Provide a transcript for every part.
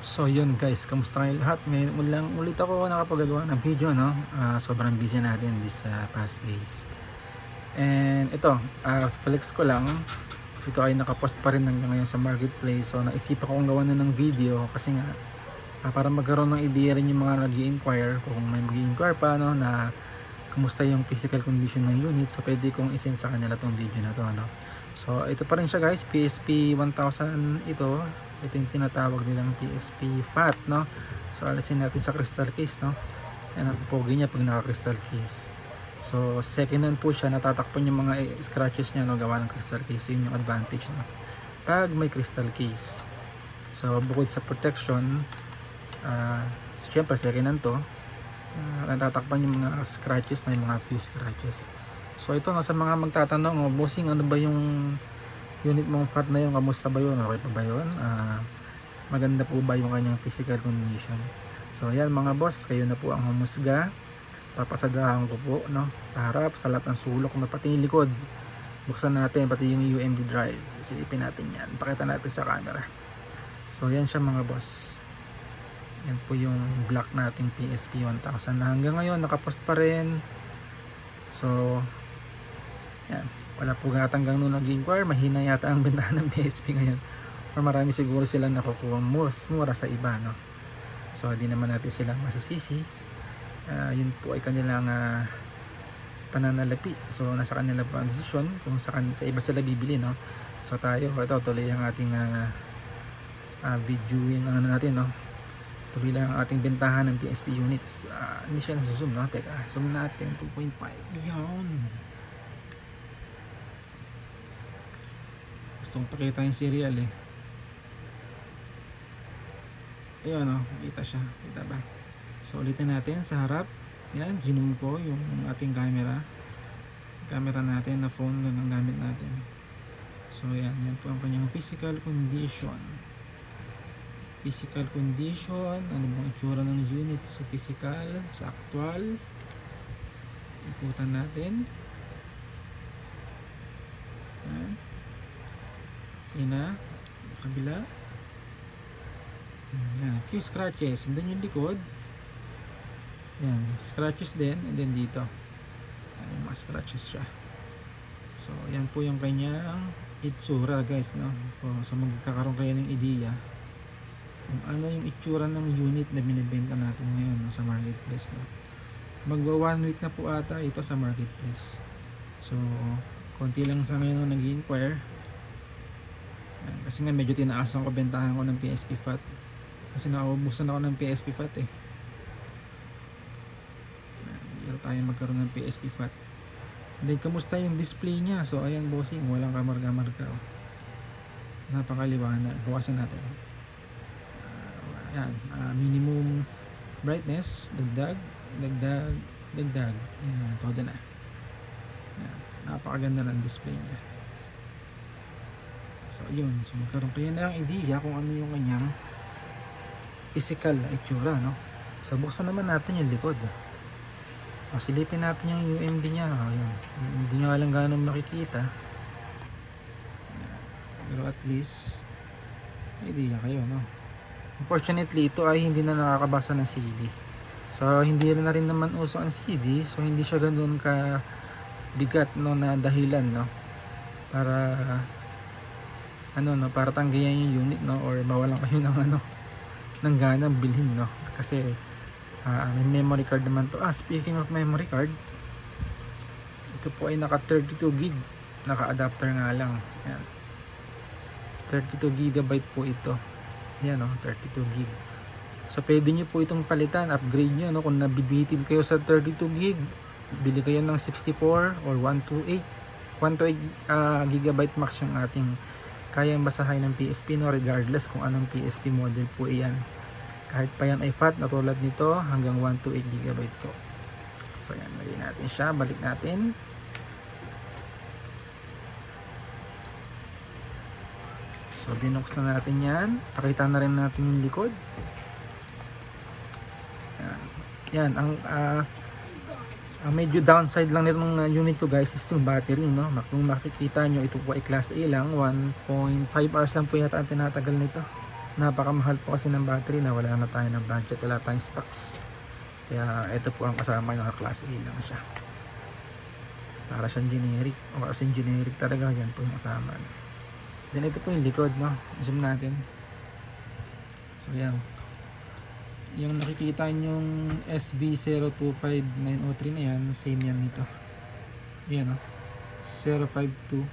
So yun guys, kamusta kayo lahat? Ngayon lang ulit ako nakapagagawa ng video, no? Sobrang busy natin this past days. And ito, flex ko lang. Ito ay nakapost pa rin hanggang ngayon sa marketplace. So naisipan ko kong gawa na ng video kasi nga para magkaroon ng idea rin yung mga nag-i-inquire, kung may mag-i-inquire pa, no, na kumusta yung physical condition ng unit. So pwede kong isend sa kanila tong video na to, no? So ito pa rin siya guys, PSP 1000 ito. Ito yung tinatawag nilang PSP fat, no? So alisin natin sa crystal case, no? Yan ang pogi niya pag naka crystal case. So second hand po siya, natatakpan yung mga scratches niya, no, gawa ng crystal case. Yun yung advantage, no, pag may crystal case. So bukod sa protection, syempre second hand to, natatakpan yung mga scratches na yung mga few scratches. So ito nga sa mga magtatanong, bossing, ano ba yung unit mong fat na yun, kamusta ba yun, okay pa ba yun, maganda po ba yung kanyang physical condition. So ayan mga boss, kayo na po ang humusga. Papasadahan ko po, no, sa harap, sa lahat ng sulok, pati yung likod. Buksan natin pati yung UMD drive, silipin natin yan, pakita natin sa camera. So yan siya mga boss, yan po yung black nating PSP 1000 na hanggang ngayon nakapost pa rin. So yan, wala po yata hanggang noon nag-inquire, mahina yata ang bentahan ng PSP ngayon, or marami siguro silang nakukuha mura sa iba, no. So hindi naman natin silang masisisi, yun po ay kanilang pananalapi. So nasa kanila po ang desisyon kung sa iba sila bibili, no. So tayo, ito tuloy ang ating videoing natin, no. Tuloy lang ang ating bentahan ng PSP units. Hindi siya nasusum, no. Teka, zoom natin 2.5. Yan, gustong pakita yung serial eh. Ayun, no, kita siya, kita ba? So ulitin natin sa harap. Yan, zoom ko yung ating camera natin na phone lang ang gamit natin. So yan, yan po ang kanyang physical condition. Ano bang itsura ng unit sa physical, sa actual. Ikutan natin. Yan. Yan na, sa kabila. Yan, few scratches, and then yung likod. Yan, scratches din, and then dito. Yan, mga scratches siya. So, yan po yung kanyang itsura guys, no? So, magkakaroon kayo ng idea kung ano yung itsura ng unit na binibenta natin ngayon, no, sa marketplace, no? Magwa 1 week na po ata ito sa marketplace. So, konti lang sa ngayon nag-i-inquire. Kasi nga medyo tinaas ang kabentahan ko ng PSP fat. Kasi naubusan ako ng PSP fat eh. Hindi tayo magkaroon ng PSP fat. Then kamusta yung display niya? So ayan bossing, walang kamarga-marga, oh. Napakaliwanag. Bukasan natin. Ayan, minimum brightness, dagdag. Ayan, todo na. Ayan, napakaganda ng display niya. So yun, so magkaroon kayo ng idea kung ano yung kanyang physical na itsura, no. So buksan naman natin yung likod. Silipin natin yung UMD niya. Ayun. Hindi nyo alam gano'ng makikita, pero at least may idea kayo, no. Unfortunately ito ay hindi na nakakabasa ng CD. So hindi na rin naman uso ang CD, so hindi siya ganoon ka bigat, no, na dahilan, no, para para tanggihan yung unit, no, or mawalan kayo ng ng ganang bilhin, no, kasi may memory card naman to. Speaking of memory card, ito po ay naka 32 gig, naka adapter nga lang. Yan, 32 GB po ito. Yan, no, 32 gig. So pwede nyo po itong palitan, upgrade nyo, no, kung nabibitin kayo sa 32 gig, bili kayo ng 64 or 128 GB max yung ating kayang basahin ng PSP, no, regardless kung anong PSP model po iyan. Kahit pa yan ay fat na tulad nito, hanggang 128 GB po. So yan, lagay natin siya, balik natin. So binuksan natin yan, pakita na rin natin yung likod. Yan, ang medyo downside lang nitong unit ko guys is yung battery, no. Kung makikita nyo, ito po ay class A lang, 1.5 hours lang po yata ang tinatagal nito. napakamahal po kasi ng battery na wala na tayo ng budget, wala tayong stocks. Kaya ito po ang kasama, yung class A lang siya. Para siyang generic, o as in generic talaga, yan po yung kasama. Then ito po yung likod, no? Zoom natin. So yan. Yung nakikita yung SB025903 na yan, same yan nito. Yan, no? 0525903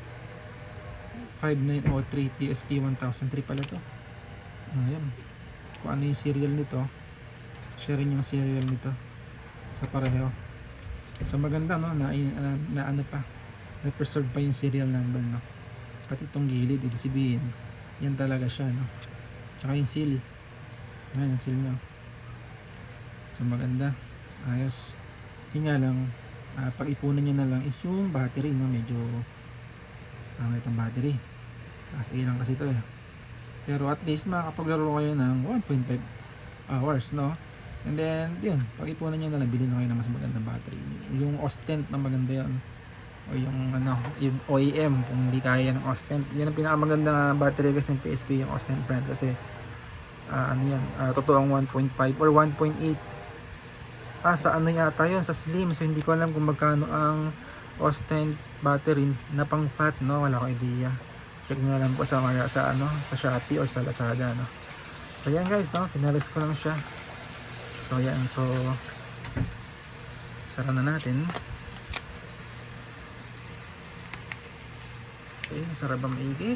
PSP 1003 pala to. Ayan. Kung ano yung serial nito, share yung serial nito sa pareho. So maganda, no? Na ano pa, na-preserve pa yung serial number, no? Pati itong gilid, ibig sabihin yan talaga siya, no? Tsaka yung seal, ayan yung seal nyo. So maganda, ayos. Yun nga lang, pag-ipunan nyo na lang is yung battery, no? Medyo pangit ang battery, kasi lang kasi ito eh. Pero at least makapaglaro kayo ng 1.5 hours, no? And then yun, pag-ipunan nyo na lang, bilhin kayo ng mas magandang battery. Yung Ostent na maganda yun, o yung ano, yung OEM kung hindi kaya ng Ostent. Yun ang pinakamaganda battery kasi ng PSP, yung Ostent brand, kasi ano yan, totoo ang 1.5 or 1.8. Sa ano yata yun, sa slim. So hindi ko alam kung magkano ang Ostent battery na pang fat, no? Wala akong idea. Check nyo lang po sa ano, sa Shopee or sa Lazada, no? So yan guys, no? Finalis ko lang siya. So yan, so sara na natin. Okay, sarap ba maigi?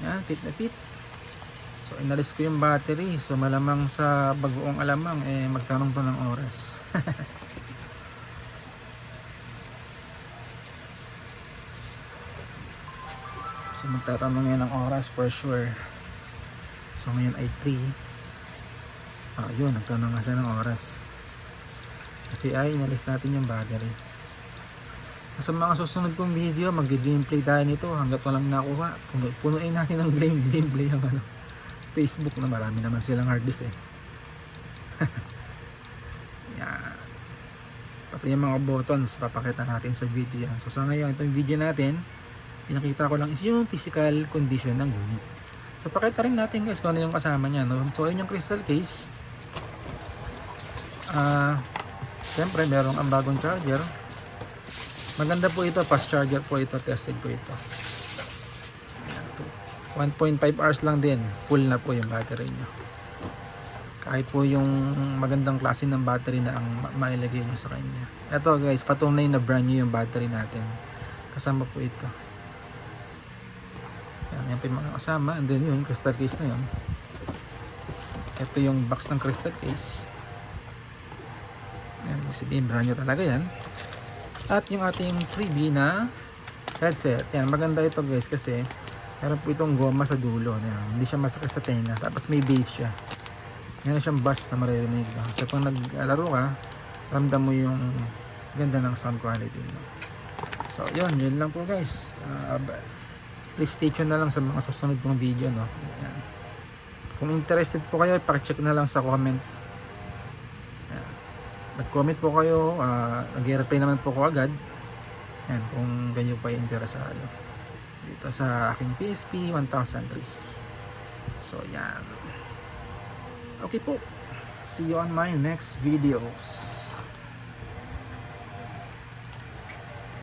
Yan, fit na fit. So inalis ko yung battery. So malamang sa bagoong alamang magtanong to ng oras. So magtatanong yan ng oras for sure. So ngayon ay 3. Yun, nagtanong nga siya ng oras. Kasi inalis natin yung battery. Sa mga susunod kong video, mag-gameplay tayo nito hanggat walang nakuha. Punuin natin ng gameplay ang ano, Facebook, na marami naman silang hard disk eh. Yan. Pati yung mga buttons, papakita natin sa video yan. So sa ngayon, itong video natin, pinakita ko lang is yung physical condition ng unit. So pakita rin natin guys kung ano yung kasama niya, no? So yun yung crystal case. Siyempre merong ang bagong charger. Maganda po ito, fast charger po ito, tested ko ito. 1.5 hours lang din, full na po yung battery nyo. Kahit po yung magandang klase ng battery na ang mailagay nyo sa kanya. Ito guys, patunay na brand new yung battery natin. Kasama po ito. Yan po yung mga kasama. And then yun, crystal case na yun. Ito yung box ng crystal case. Yan, sabihin brand new talaga yan. At yung ating freebie na headset. Yan, maganda ito guys kasi meron po itong goma sa dulo. Yan, hindi siya masakit sa tenga. Tapos may bass siya. Meron siyang bass na maririnig. No? So kung naglaro ka, ramdam mo yung ganda ng sound quality. No? So yun lang po guys. Please stay tuned na lang sa mga susunod kong video. No? Yan. Kung interested po kayo, pakicheck na lang sa comment. Nag-comment po kayo, nag-reply naman po ko agad. Yan, kung ganyo pa yung interesado dito sa aking PSP 1003. So yan. Okay po, see you on my next videos.